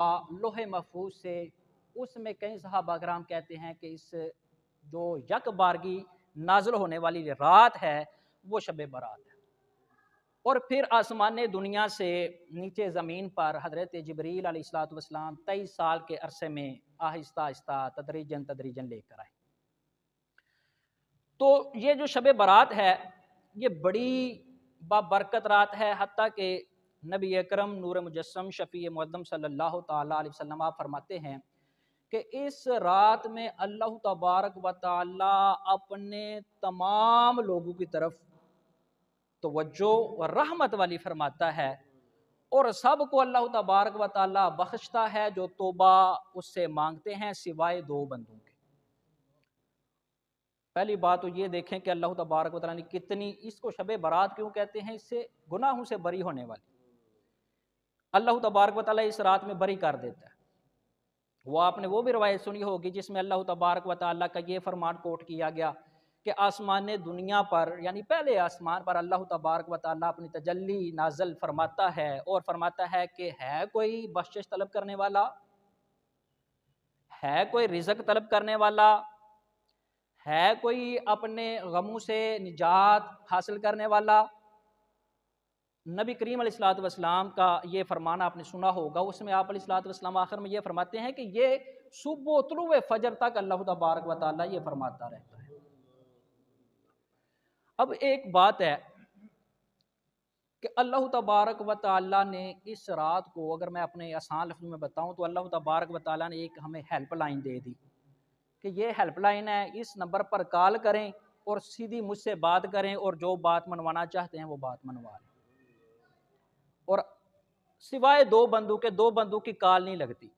लौह महफूज से, उसमें कई सहाबा कराम कहते हैं कि इस जो यक बारगी नाज़िल होने वाली रात है वो शब बारात है। और फिर आसमान दुनिया से नीचे ज़मीन पर हज़रत जिब्रील अलैहिस्सलातु वस्सलाम 23 साल के अरसे में आहिस्ता आहिस्ता तदरीजन तदरीजन लेकर आए। तो ये जो शब बारात है ये बड़ी बाबरकत रात है। हत्ता कि नबी अकरम नूर मुजस्सम शफ़ी मुक़द्दम सल्लल्लाहु ताला अलैहि वसल्लम आप फरमाते हैं कि इस रात में अल्लाह तबारक व तआला अपने तमाम लोगों की तरफ तवज्जो व रहमत वाली फरमाता है और सबको अल्लाह तबारक व तआला बख्शता है जो तौबा उससे मांगते हैं सिवाय दो बंदों के। पहली बात तो ये देखें कि अल्लाह तबारक व तआला ने कितनी, इसको शब बारात क्यों कहते हैं, इससे गुनाहों से बरी होने वाली। अल्लाह तबारक व तआला इस रात में बरी कर देता है। वो आपने वो भी रवायत सुनी होगी जिसमें अल्लाह तबारक व तआला का ये फरमान कोट किया गया कि आसमान दुनिया पर यानी पहले आसमान पर अल्लाह तबारक व तआला अपनी तजल्ली नाज़िल फरमाता है और फरमाता है कि है कोई बख्शिश तलब करने वाला, है कोई रिज़्क तलब करने वाला, है कोई अपने गमों से निजात हासिल करने वाला। नबी करीम अलैहिस्सलातु वस्सलाम का ये फरमान आपने सुना होगा, उसमें आप अलैहिस्सलातु वस्सलाम आखिर में ये फरमाते हैं कि ये सुबह तुलुए फजर तक अल्लाह तबारक व तआला ये फरमाता रहता है। अब एक बात है कि अल्लाह तबारक व तआला ने इस रात को, अगर मैं अपने आसान लफ्ज़ों में बताऊं तो अल्लाह तबारक व तआला ने एक हमें हेल्पलाइन दे दी कि ये हेल्पलाइन है, इस नंबर पर कॉल करें और सीधी मुझसे बात करें और जो बात मनवाना चाहते हैं वो बात मनवा लें। और सिवाय दो बंदों के, दो बंदों की कॉल नहीं लगती,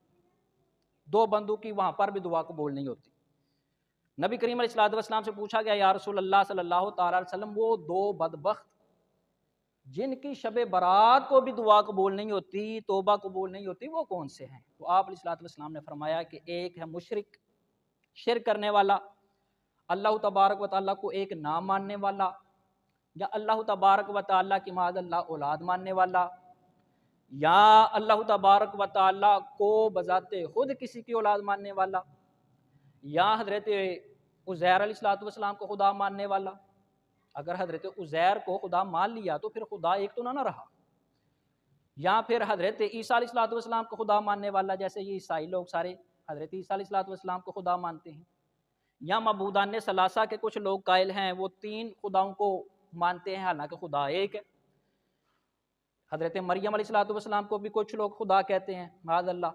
दो बंदों की वहां पर भी दुआ कबूल नहीं होती। नबी करीम अलैहिस्सलातु वस्सलाम से पूछा गया, या रसूल अल्लाह सल्लल्लाहु तआला अलैहि वसल्लम, वो दो बदबख्त जिनकी शब बारात को भी दुआ कबूल नहीं होती, तौबा कबूल नहीं होती, वो कौन से हैं? तो आप अलैहिस्सलातु वस्सलाम ने फरमाया कि एक है मुशरिक, शिरक करने वाला, अल्लाह तबारक व तआला को एक ना मानने वाला, या अल्लाह तबारक व तआला की माज़अल्लाह औलाद मानने वाला, या अल्लाह तबारक व तआला को बजाते खुद किसी की औलाद मानने वाला, या हज़रत उज़ैर अलैहिस्सलातु वस्सलाम को खुदा मानने वाला। अगर हज़रत उज़ैर को खुदा मान लिया तो फिर खुदा एक तो ना रहा। या फिर हज़रत ईसा अलैहिस्सलातु वस्सलाम को खुदा मानने वाला, जैसे ये ईसाई लोग सारे हज़रत ईसा अलैहिस्सलातु वस्सलाम को खुदा मानते हैं। या मबूदान सलासा के कुछ लोग कायल हैं, वो तीन खुदाओं को मानते हैं हालांकि खुदा एक है। हज़रत मरियम अलैहिस्सलातु वस्सलाम को भी कुछ लोग खुदा कहते हैं, माज़अल्लाह।